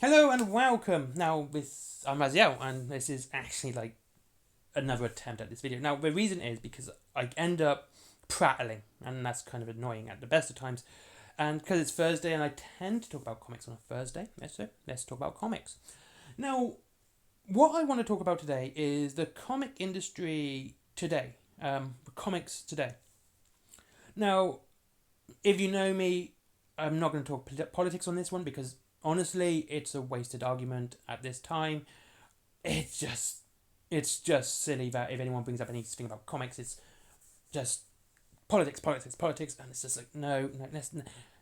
Hello and welcome. Now, I'm Raziel, and this is actually like another attempt at this video. Now, the reason is because I end up prattling, and that's kind of annoying at the best of times. And because it's Thursday, and I tend to talk about comics on a Thursday, let's talk about comics. Now, what I want to talk about today is the comic industry today, comics today. Now, if you know me, I'm not going to talk politics on this one because honestly, it's a wasted argument at this time. It's just silly that if anyone brings up anything about comics, it's just politics, and it's just like no,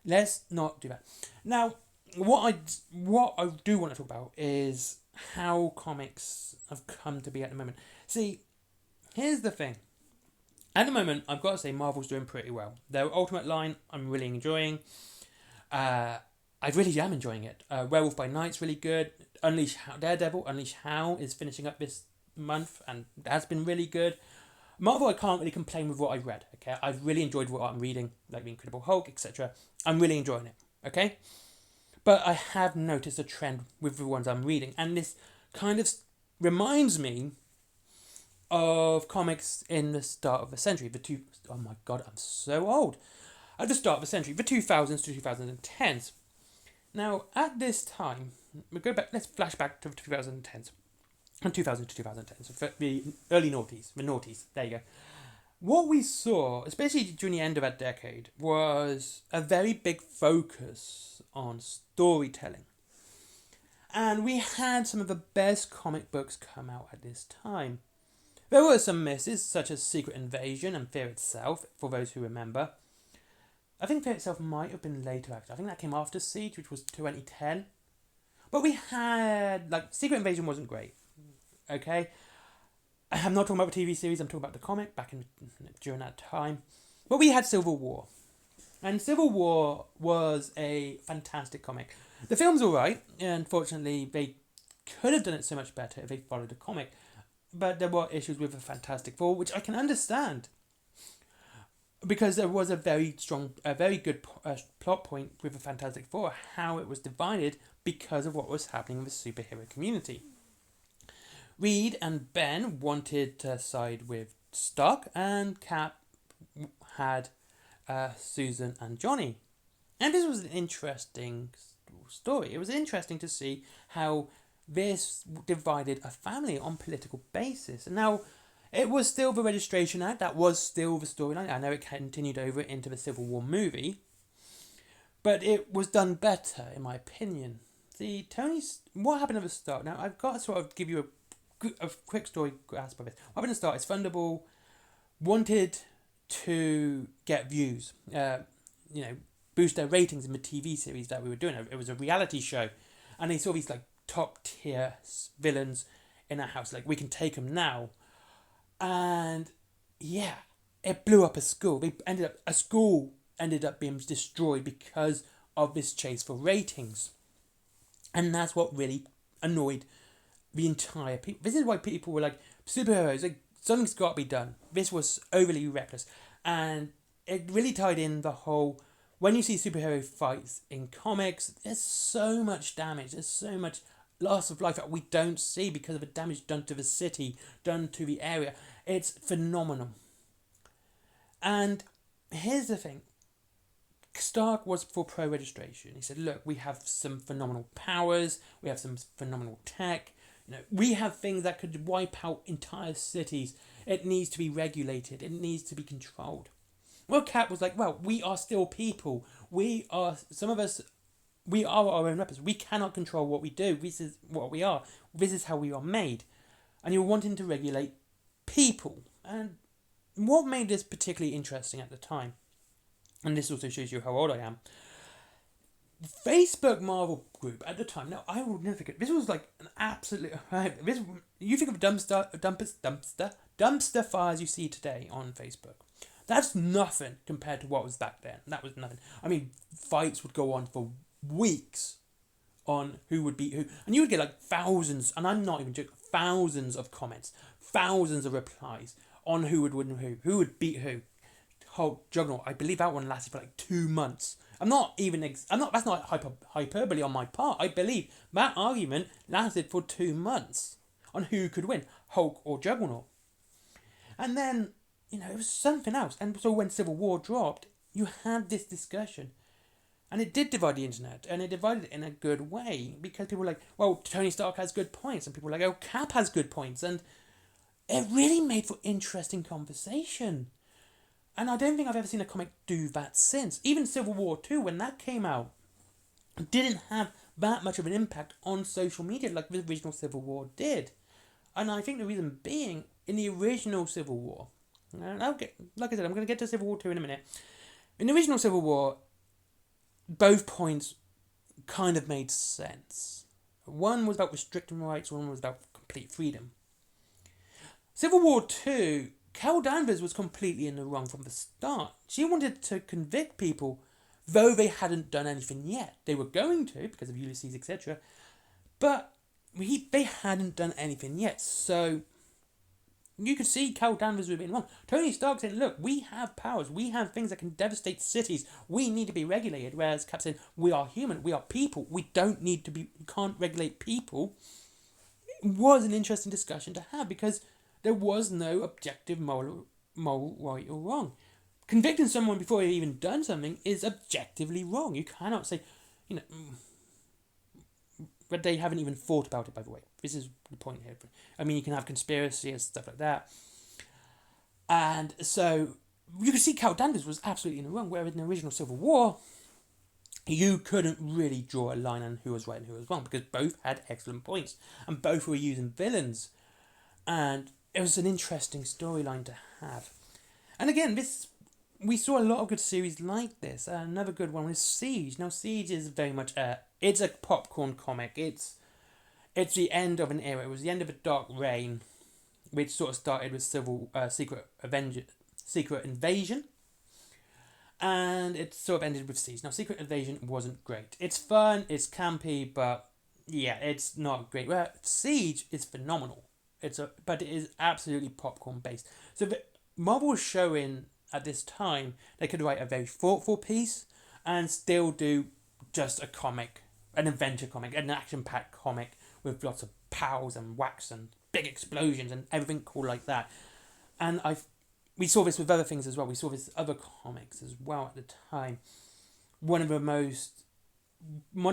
let's not do that. Now, what I do want to talk about is how comics have come to be at the moment. See, here's the thing. At the moment, I've got to say Marvel's doing pretty well. Their Ultimate line, I'm really enjoying. I really am enjoying it. Werewolf by Night's really good. Daredevil, Unleash How is finishing up this month and has been really good. Marvel, I can't really complain with what I've read. Okay, I've really enjoyed what I'm reading, like the Incredible Hulk, etc. I'm really enjoying it. Okay, but I have noticed a trend with the ones I'm reading, and this kind of reminds me of comics in the start of the century. Oh my god, I'm so old. At the start of the century, the 2000s to 2010s. Now, at this time, we go back. Let's flash back to the 2010s, and 2000 to 2010s, so the early noughties, the noughties. There you go. What we saw, especially during the end of that decade, was a very big focus on storytelling, and we had some of the best comic books come out at this time. There were some misses, such as Secret Invasion and Fear Itself, for those who remember. I think Fear Itself might have been later, actually. I think that came after Siege, which was 2010. But we had, Secret Invasion wasn't great. Okay? I'm not talking about the TV series, I'm talking about the comic during that time. But we had Civil War. And Civil War was a fantastic comic. The film's alright. Unfortunately, they could have done it so much better if they followed the comic. But there were issues with the Fantastic Four, which I can understand. Because there was a very good plot point with the Fantastic Four, how it was divided because of what was happening with the superhero community. Reed and Ben wanted to side with Stark, and Cap had Susan and Johnny. And this was an interesting story. It was interesting to see how this divided a family on political basis. And now, it was still the Registration Act. That was still the storyline. I know it continued over into the Civil War movie. But it was done better, in my opinion. What happened at the start? Now, I've got to sort of give you a quick story grasp of it. What happened at the start is Thunderball wanted to get views. Boost their ratings in the TV series that we were doing. It was a reality show. And they saw these, top tier villains in a house. We can take them now. And yeah, it blew up a school. A school ended up being destroyed because of this chase for ratings, and that's what really annoyed the entire people. This is why people were like, superheroes, something's got to be done. This was overly reckless, and it really tied in the whole. When you see superhero fights in comics, there's so much damage. There's so much loss of life that we don't see because of the damage done to the city, done to the area. It's phenomenal. And here's the thing. Stark was for pro-registration. He said, look, we have some phenomenal powers. We have some phenomenal tech. We have things that could wipe out entire cities. It needs to be regulated. It needs to be controlled. Well, Cap was like, well, we are still people. Some of us, we are our own weapons. We cannot control what we do. This is what we are. This is how we are made. And you're wanting to regulate people. And what made this particularly interesting at the time, and this also shows you how old I am, the Facebook Marvel group at the time, now I will never forget, this was like an absolute, you think of dumpster fires you see today on Facebook. That's nothing compared to what was back then. That was nothing. I mean, fights would go on for weeks on who would beat who. And you would get thousands, and I'm not even joking, thousands of comments, thousands of replies on who would win who would beat who. Whole juggernaut. I believe that one lasted for 2 months. That's not hyperbole on my part. I believe that argument lasted for 2 months on who could win, Hulk or Juggernaut. And then, it was something else. And so when Civil War dropped, you had this discussion. And it did divide the internet, and it divided it in a good way, because people were like, well, Tony Stark has good points, and people were like, oh, Cap has good points, and it really made for interesting conversation. And I don't think I've ever seen a comic do that since. Even Civil War 2, when that came out, didn't have that much of an impact on social media like the original Civil War did. And I think the reason being, in the original Civil War, and like I said, I'm going to get to Civil War 2 in a minute. In the original Civil War, both points kind of made sense. One was about restricting rights, one was about complete freedom. Civil War 2, Carol Danvers was completely in the wrong from the start. She wanted to convict people, though they hadn't done anything yet. They were going to, because of Ulysses, etc. But they hadn't done anything yet. So you could see Carol Danvers was being wrong. Tony Stark saying, look, we have powers. We have things that can devastate cities. We need to be regulated. Whereas Cap said, we are human. We are people. We don't need to be... We can't regulate people. It was an interesting discussion to have, because there was no objective moral right or wrong. Convicting someone before they've even done something is objectively wrong. You cannot say, but they haven't even thought about it, by the way. This is the point here. I mean, you can have conspiracy and stuff like that. And so, you can see Carol Danvers was absolutely in the wrong, whereas in the original Civil War, you couldn't really draw a line on who was right and who was wrong, because both had excellent points, and both were using villains. And it was an interesting storyline to have. And again, we saw a lot of good series like this. Another good one was Siege. Now, Siege is very much it's a popcorn comic. It's the end of an era. It was the end of a dark reign, which sort of started with Secret Invasion, and it sort of ended with Siege. Now, Secret Invasion wasn't great. It's fun, it's campy, but yeah, it's not great. Well, Siege is phenomenal. But it is absolutely popcorn based. So Marvel was showing at this time they could write a very thoughtful piece and still do just a comic, an adventure comic, an action-packed comic with lots of pows and whacks and big explosions and everything cool like that. And we saw this with other things as well. We saw this with other comics as well at the time. One of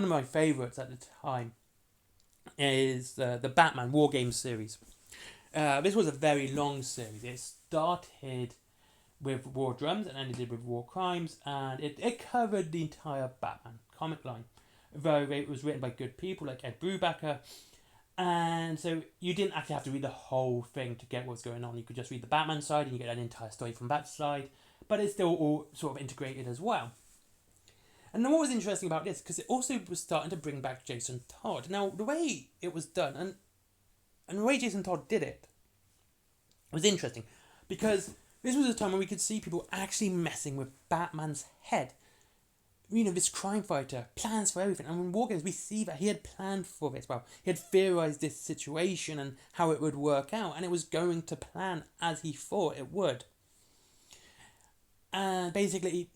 my favourites at the time is the Batman War Games series. This was a very long series. It started with War Drums and ended with War Crimes, and it covered the entire Batman comic line. Though it was written by good people like Ed Brubaker, and so you didn't actually have to read the whole thing to get what's going on. You could just read the Batman side and you get an entire story from that side, but it's still all sort of integrated as well. And then what was interesting about this, because it also was starting to bring back Jason Todd. Now, the way it was done, and the way Jason Todd did it was interesting, because this was a time when we could see people actually messing with Batman's head. This crime fighter plans for everything. And in War Games, we see that he had planned for this. Well, he had theorised this situation and how it would work out, and it was going to plan as he thought it would. And basically,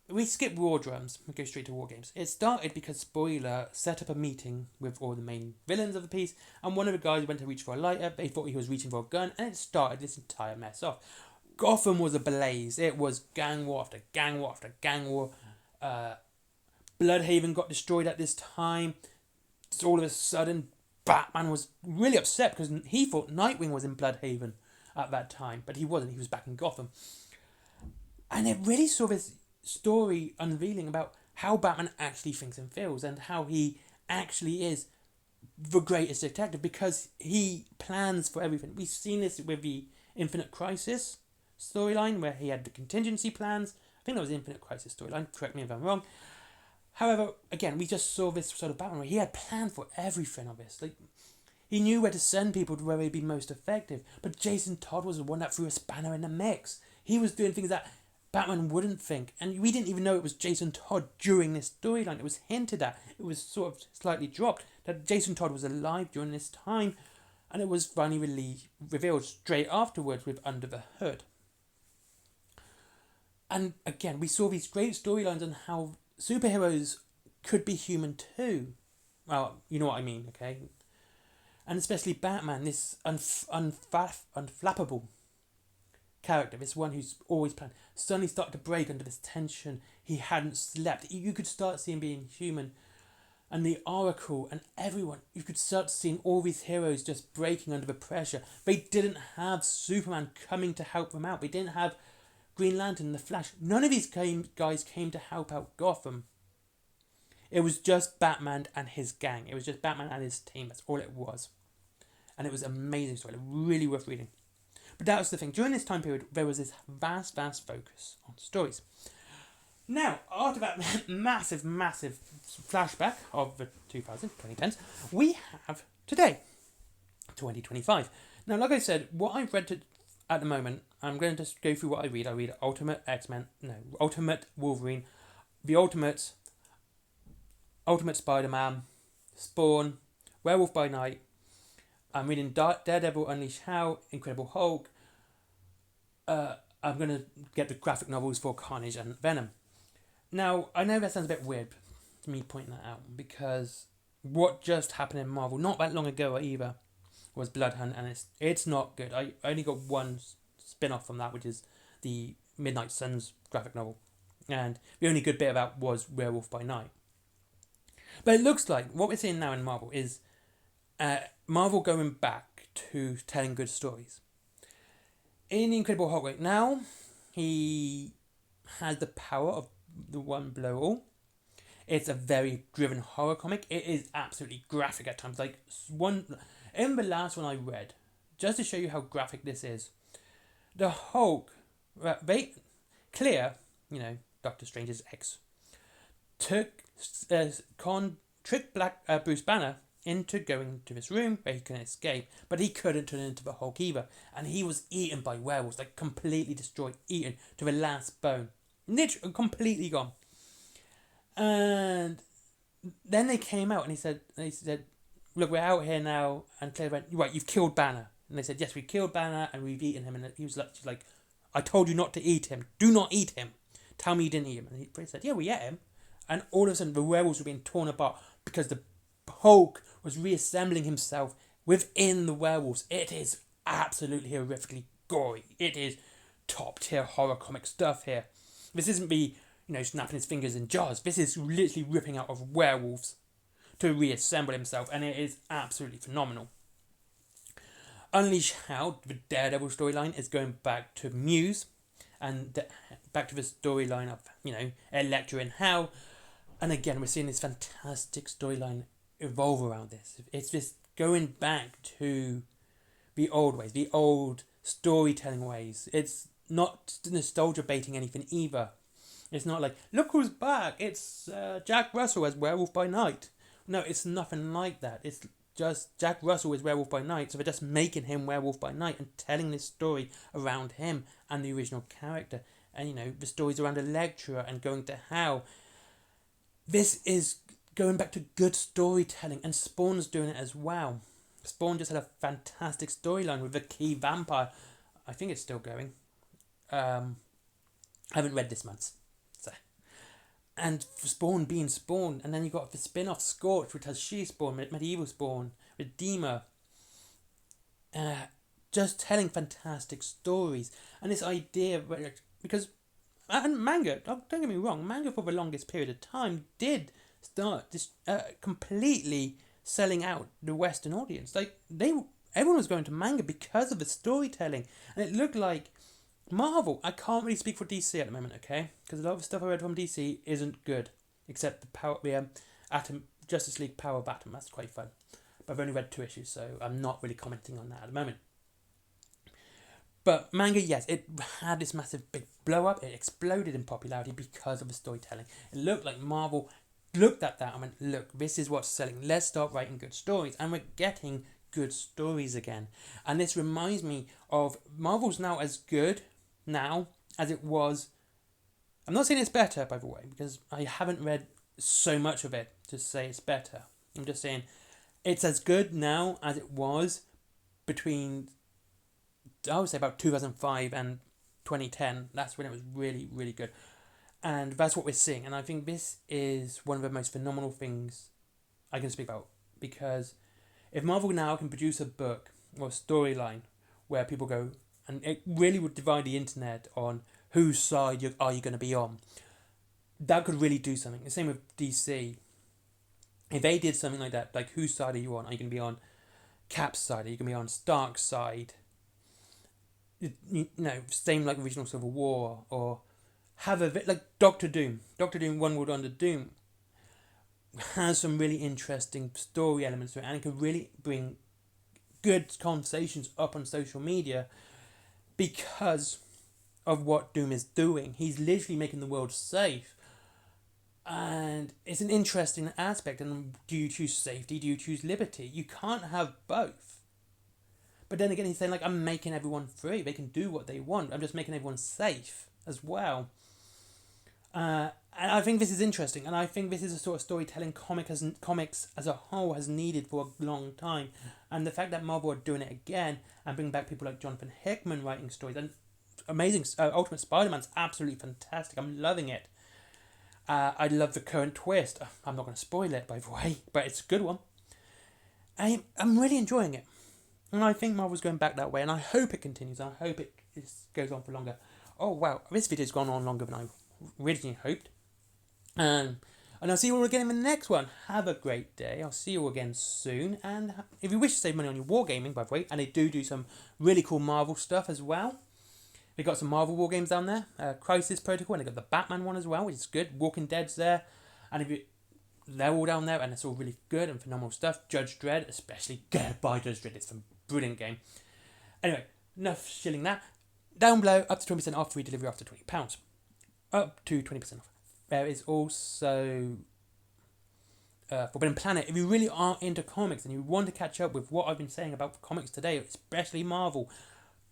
we skip War Drums and go straight to War Games. It started because Spoiler set up a meeting with all the main villains of the piece, and one of the guys went to reach for a lighter. They thought he was reaching for a gun, and it started this entire mess off. Gotham was ablaze. It was gang war after gang war after gang war. Bloodhaven got destroyed at this time. So all of a sudden, Batman was really upset because he thought Nightwing was in Bloodhaven at that time, but he wasn't. He was back in Gotham. And it really saw this story unveiling about how Batman actually thinks and feels, and how he actually is the greatest detective because he plans for everything. We've seen this with the Infinite Crisis storyline where he had the contingency plans. I think that was the Infinite Crisis storyline, correct me if I'm wrong. However, again, we just saw this sort of Batman where he had planned for everything of this. Like, he knew where to send people to where they'd be most effective. But Jason Todd was the one that threw a spanner in the mix. He was doing things that Batman wouldn't think. And we didn't even know it was Jason Todd during this storyline. It was hinted at. It was sort of slightly dropped that Jason Todd was alive during this time. And it was finally revealed straight afterwards with Under the Hood. And again, we saw these great storylines on how superheroes could be human too. Well, you know what I mean, okay? And especially Batman, this unflappable character, this one who's always planned, suddenly started to break under this tension. He hadn't slept. You could start seeing being human. And the Oracle and everyone, you could start seeing all these heroes just breaking under the pressure. They didn't have Superman coming to help them out. They didn't have Green Lantern and the Flash. None of these guys came to help out Gotham. It was just Batman and his gang. It was just Batman and his team. That's all it was. And it was an amazing story. Really worth reading. But that was the thing. During this time period, there was this vast focus on stories. Now, after that massive flashback of the 2010s, we have today, 2025. Now, like I said, what I've read at the moment, I'm going to just go through what I read. I read Ultimate Wolverine, The Ultimate Spider-Man, Spawn, Werewolf by Night. I'm reading Daredevil Unleash Hell, Incredible Hulk. I'm going to get the graphic novels for Carnage and Venom. Now, I know that sounds a bit weird to me pointing that out, because what just happened in Marvel, not that long ago either, was Blood Hunt, and it's not good. I only got one spin-off from that, which is the Midnight Suns graphic novel. And the only good bit of that was Werewolf by Night. But it looks like what we're seeing now in Marvel is Marvel going back to telling good stories. In the Incredible Hulk right now, he has the power of the one blow all. It's a very driven horror comic. It is absolutely graphic at times. Like in the last one I read, just to show you how graphic this is, the Hulk, Clear, Doctor Strange's ex, tricked Bruce Banner into going to this room where he can escape, but he couldn't turn into the Hulk either, and he was eaten by werewolves, like completely destroyed, eaten to the last bone, literally completely gone. And then they came out and he said, look, we're out here now, and Claire went, right, you've killed Banner. And they said, yes, we killed Banner and we've eaten him. And he was like, I told you not to eat him. Do not eat him. Tell me you didn't eat him. And he said, yeah, we ate him. And all of a sudden the werewolves were being torn apart because the Hulk was reassembling himself within the werewolves. It is absolutely horrifically gory. It is top tier horror comic stuff here. This isn't snapping his fingers in jars. This is literally ripping out of werewolves to reassemble himself, and it is absolutely phenomenal. Unleash Hell, the Daredevil storyline, is going back to Muse and back to the storyline of Elektra in Hell, and again we're seeing this fantastic storyline evolve around this. It's this going back to the old ways, the old storytelling ways. It's not nostalgia baiting anything either. It's not like, look who's back, it's Jack Russell as Werewolf by Night. No, it's nothing like that. It's just Jack Russell is Werewolf by Night, so they're just making him Werewolf by Night and telling this story around him and the original character. And the stories around Elektra and going to Hell. This is going back to good storytelling, and Spawn's doing it as well. Spawn just had a fantastic storyline with the key vampire. I think it's still going. I haven't read this month's. And Spawn being Spawn, and then you got the spin-off Scorch, which has She-Spawn, Medieval Spawn, Redeemer. Just telling fantastic stories. And this idea, because manga, don't get me wrong, manga for the longest period of time did start completely selling out the Western audience. Like, everyone was going to manga because of the storytelling. And it looked like Marvel, I can't really speak for DC at the moment, okay? Because a lot of the stuff I read from DC isn't good, except the Justice League Power of Atom. That's quite fun, but I've only read 2 issues, so I'm not really commenting on that at the moment. But manga, yes, it had this massive big blow up. It exploded in popularity because of the storytelling. It looked like Marvel looked at that and went, look, this is what's selling. Let's start writing good stories, and we're getting good stories again. And this reminds me of Marvel's now as good now as it was. I'm not saying it's better, by the way, because I haven't read so much of it to say it's better. I'm just saying it's as good now as it was between, I would say, about 2005 and 2010. That's when it was really, really good. And that's what we're seeing. And I think this is one of the most phenomenal things I can speak about. Because if Marvel now can produce a book or a storyline where people go, and it really would divide the internet on whose side are you going to be on, that could really do something. The same with DC. If they did something like that, like whose side are you on? Are you going to be on Cap's side? Are you going to be on Stark's side? Same like original Civil War, or have a bit like Doctor Doom. Doctor Doom, One World Under Doom, has some really interesting story elements to it, and it could really bring good conversations up on social media because of what Doom is doing. He's literally making the world safe. And it's an interesting aspect. And do you choose safety? Do you choose liberty? You can't have both. But then again, he's saying, like, I'm making everyone free. They can do what they want. I'm just making everyone safe as well. And I think this is interesting. And I think this is a sort of storytelling comics as a whole has needed for a long time. And the fact that Marvel are doing it again and bringing back people like Jonathan Hickman writing stories. And amazing. Ultimate Spider-Man's absolutely fantastic. I'm loving it. I love the current twist. I'm not going to spoil it, by the way, but it's a good one. I'm really enjoying it. And I think Marvel's going back that way, and I hope it continues. I hope it goes on for longer. Oh, wow. This video's gone on longer than I originally hoped. And I'll see you all again in the next one. Have a great day. I'll see you all again soon. And if you wish to save money on your wargaming, by the way, and they do some really cool Marvel stuff as well. They've got some Marvel war games down there. Crisis Protocol, and they've got the Batman one as well, which is good. Walking Dead's there. And they're all down there, and it's all really good and phenomenal stuff. Judge Dredd, especially. Get by Judge Dredd. It's a brilliant game. Anyway, enough shilling that. Down below, up to 20% off, free delivery after £20. Up to 20% off. There is also Forbidden Planet. If you really are into comics and you want to catch up with what I've been saying about comics today, especially Marvel,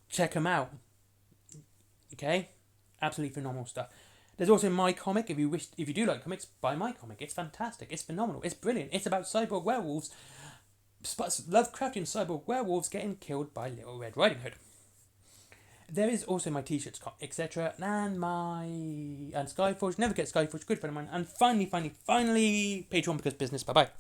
check them out. Okay, absolutely phenomenal stuff. There's also my comic. If you do like comics, buy my comic. It's fantastic. It's phenomenal. It's brilliant. It's about cyborg werewolves, Lovecraftian cyborg werewolves getting killed by Little Red Riding Hood. There is also my t-shirts, etc. And Skyforge. Never get Skyforge. Good friend of mine. And finally, Patreon because business. Bye bye.